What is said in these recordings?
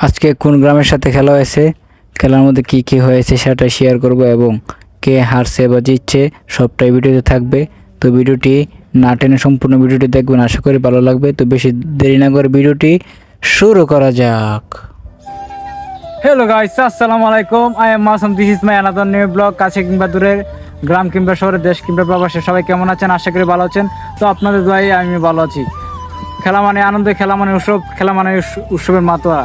আজকে কোন গ্রামের সাথে খেলা হয়েছে, খেলার মধ্যে কি কি হয়েছে সেটা শেয়ার করব এবং কে হারছে বা জিতছে সবটাই ভিডিওতে থাকবে। তো ভিডিওটি না টেনে সম্পূর্ণ ভিডিওটি দেখবেন, আশা করি ভালো লাগবে। তো বেশি দেরি না করে ভিডিওটি শুরু করা যাক। হ্যালো গাইস, আসসালামু আলাইকুম। I am Masum, this is my another new blog. কাছে কিংবা দূরের, গ্রাম কিংবা শহরের, দেশ কিংবা প্রবাসে সবাই কেমন আছেন? আশা করি ভালো আছেন। তো আপনাদের দোয়ায় আমি ভালো আছি। খেলা মানে আনন্দ, খেলা মানে উৎসব, খেলা মানে উৎসবের মাতোয়া।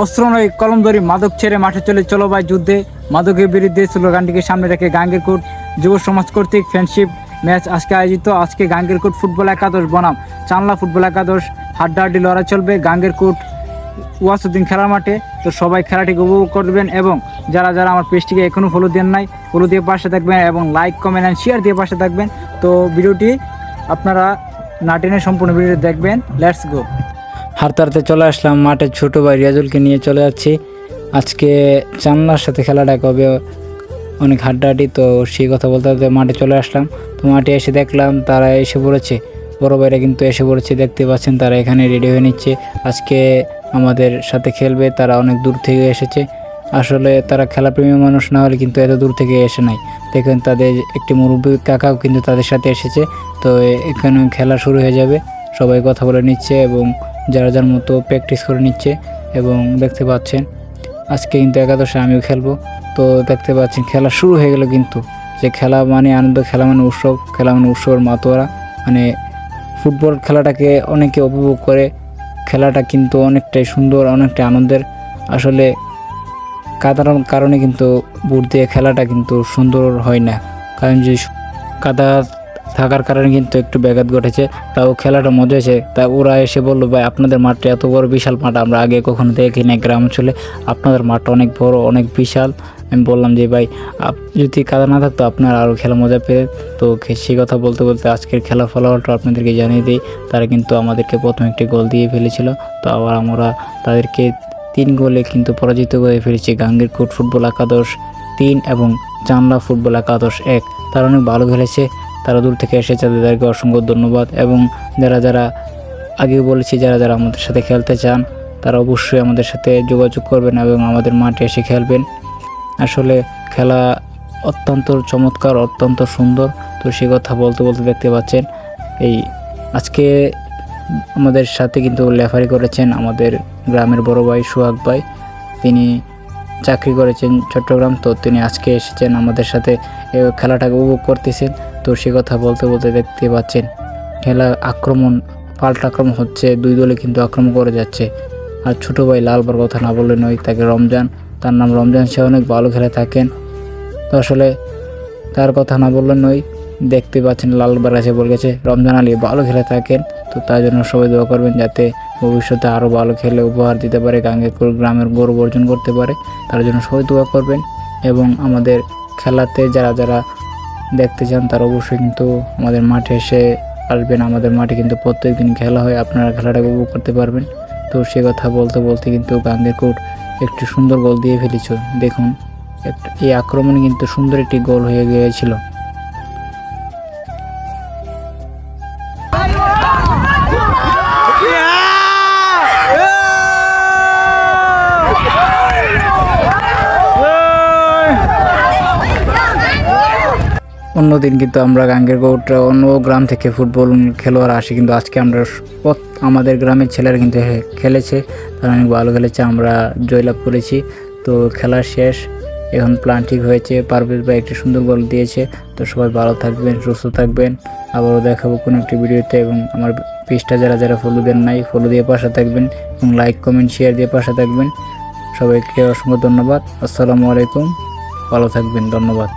অস্ত্র নয় কলম ধরি, মাদক ছেড়ে মাঠে চলো ভাই যুদ্ধে। মাদকের বিরুদ্ধে স্লোগানটিকে সামনে রেখে গাঙ্গেরকোট যুব সমাজ কর্তৃক ফ্রেন্ডশিপ ম্যাচ আজকে আয়োজিত। আজকে গাঙ্গেরকোট ফুটবল একাদশ বনাম চানলা ফুটবল একাদশ হাড্ডাহাড্ডি লড়াই চলবে গাঙ্গেরকোট ওয়াসুদ্দিন খেলার মাঠে। তো সবাই খেলাটিকে উপভোগ করবেন এবং যারা যারা আমার পেজটিকে এখনও ফলো দেন নাই, ফলো দিয়ে পাশে থাকবেন এবং লাইক কমেন্ট অ্যান্ড শেয়ার দিয়ে পাশে থাকবেন। তো ভিডিওটি আপনারা না টেনে সম্পূর্ণ ভিডিও দেখবেন। Let's go. হারতে হারতে চলে আসলাম মাঠে, ছোটো ভাই রিয়াজুলকে নিয়ে চলে যাচ্ছি। আজকে চানলার সাথে খেলাটা হবে অনেক হাড্ডাহাড্ডি, তো সেই কথা বলতে বলতে মাঠে চলে আসলাম। তো মাঠে এসে দেখলাম তারা এসে পড়েছে, বড় ভাইরা কিন্তু এসে পড়েছে, দেখতে পাচ্ছেন তারা এখানে রেডি হয়ে নিচ্ছে। আজকে আমাদের সাথে খেলবে, তারা অনেক দূর থেকে এসেছে। আসলে তারা খেলাপ্রেমী মানুষ না হলে কিন্তু এত দূর থেকে এসে নাই। দেখেন তাদের একটি মুরব্বী কাকাও কিন্তু তাদের সাথে এসেছে। তো এখানে খেলা শুরু হয়ে যাবে, সবাই কথা বলে নিচ্ছে এবং যারা যার মতো প্র্যাকটিস করে নিচ্ছে। এবং দেখতে পাচ্ছেন আজকে কিন্তু একাদশে আমিও খেলবো। তো দেখতে পাচ্ছেন খেলা শুরু হয়ে গেল, কিন্তু যে খেলা মানে আনন্দ, খেলা মানে উৎসব, খেলা মানে উৎসবের মাতোয়ারা। মানে ফুটবল খেলাটাকে অনেকে উপভোগ করে, খেলাটা কিন্তু অনেকটাই সুন্দর, অনেকটাই আনন্দের। আসলে কাদার কারণে কিন্তু বুট দিয়ে খেলাটা কিন্তু সুন্দর হয় না, কারণ যে কাদা থাকার কারণে কিন্তু একটু ব্যাঘাত ঘটেছে। তাও খেলাটা মজা হয়েছে। তা ওরা এসে বললো, ভাই আপনাদের মাঠটা এত বড় বিশাল মাঠ আমরা আগে কখনো দেখি না গ্রাম অঞ্চলে, আপনাদের মাঠটা অনেক বড়, অনেক বিশাল। আমি বললাম যে ভাই যদি কাদা না থাকতো আপনারা আরও খেলা মজা পেয়ে। তো সেই কথা বলতে বলতে আজকের খেলা ফলাফলটা আপনাদেরকে জানিয়ে দিই। তারা কিন্তু আমাদেরকে প্রথমে একটি গোল দিয়ে ফেলেছিল, তো আবার আমরা তাদেরকে 3 গোলে কিন্তু পরাজিত করে ফেলেছি। গাঙ্গেরকোট ফুটবল একাদশ 3 এবং চানলা ফুটবল একাদশ 1। তারা অনেক ভালো খেলেছে, তারা দূর থেকে এসেছে, তাদেরকে অসংখ্য ধন্যবাদ। এবং যারা যারা আগে বলেছি, যারা যারা আমাদের সাথে খেলতে চান তারা অবশ্যই আমাদের সাথে যোগাযোগ করবেন এবং আমাদের মাঠে এসে খেলবেন। আসলে খেলা অত্যন্ত চমৎকার, অত্যন্ত সুন্দর। তো সে কথা বলতে বলতে দেখতে পাচ্ছেন এই আজকে আমাদের সাথে কিন্তু রেফারি করেছেন আমাদের গ্রামের বড় ভাই সোহাগ ভাই। তিনি চাকরি করেছেন চট্টগ্রাম, তো তিনি আজকে এসেছেন আমাদের সাথে খেলাটাকে উপভোগ করতেছেন। তো সে কথা বলতে বলতে দেখতে পাচ্ছেন খেলা আক্রমণ, পাল্টা আক্রমণ হচ্ছে, 2 দলে কিন্তু আক্রমণ করে যাচ্ছে। আর ছোটো ভাই লালবার কথা না বললে নয়, তাকে রমজান, তার নাম রমজান, সে অনেক ভালো খেলে থাকেন। তো আসলে তার কথা না বললে নয়, দেখতে পাচ্ছেন লালবার আছে বলে গেছে, রমজান আলী ভালো খেলে থাকেন। তো তার জন্য সবাই দোয়া করবেন যাতে ভবিষ্যতে আরও ভালো খেলে উপহার দিতে পারে, গাঙ্গেরকোট গ্রামের গৌরব অর্জন করতে পারে। তার জন্য সবাই দোয়া করবেন। এবং আমাদের খেলাতে যারা যারা দেখতে চান তারা অবশ্যই কিন্তু আমাদের মাঠে এসে আসবেন। আমাদের মাঠে কিন্তু প্রত্যেক দিন খেলা হয়, আপনারা খেলাটাকে উপভোগ করতে পারবেন। তো সে কথা বলতে বলতে কিন্তু গাঙ্গেরকোট একটি সুন্দর গোল দিয়ে ফেলেছ। দেখুন এই আক্রমণে কিন্তু সুন্দর একটি গোল হয়ে গিয়েছিল। অন্যদিন কিন্তু আমরা গাঙ্গেরকোট অন্য গ্রাম থেকে ফুটবল খেলোয়াড় আসি, কিন্তু আজকে আমরা আমাদের গ্রামের ছেলেরা কিন্তু খেলেছে, তারা অনেক ভালো খেলেছে, আমরা জয়লাভ করেছি। তো খেলা শেষ, এখন প্ল্যান ঠিক হয়েছে, পারভেজ ভাই একটি সুন্দর গোল দিয়েছে। তো সবাই ভালো থাকবেন, সুস্থ থাকবেন, আবারও দেখাবো কোনো একটি ভিডিওতে। এবং আমার পেজটা যারা যারা ফলো দেন নাই, ফলো দিয়ে পাশে থাকবেন এবং লাইক কমেন্ট শেয়ার দিয়ে পাশে থাকবেন। সবাইকে অসংখ্য ধন্যবাদ। আসসালামু আলাইকুম, ভালো থাকবেন, ধন্যবাদ।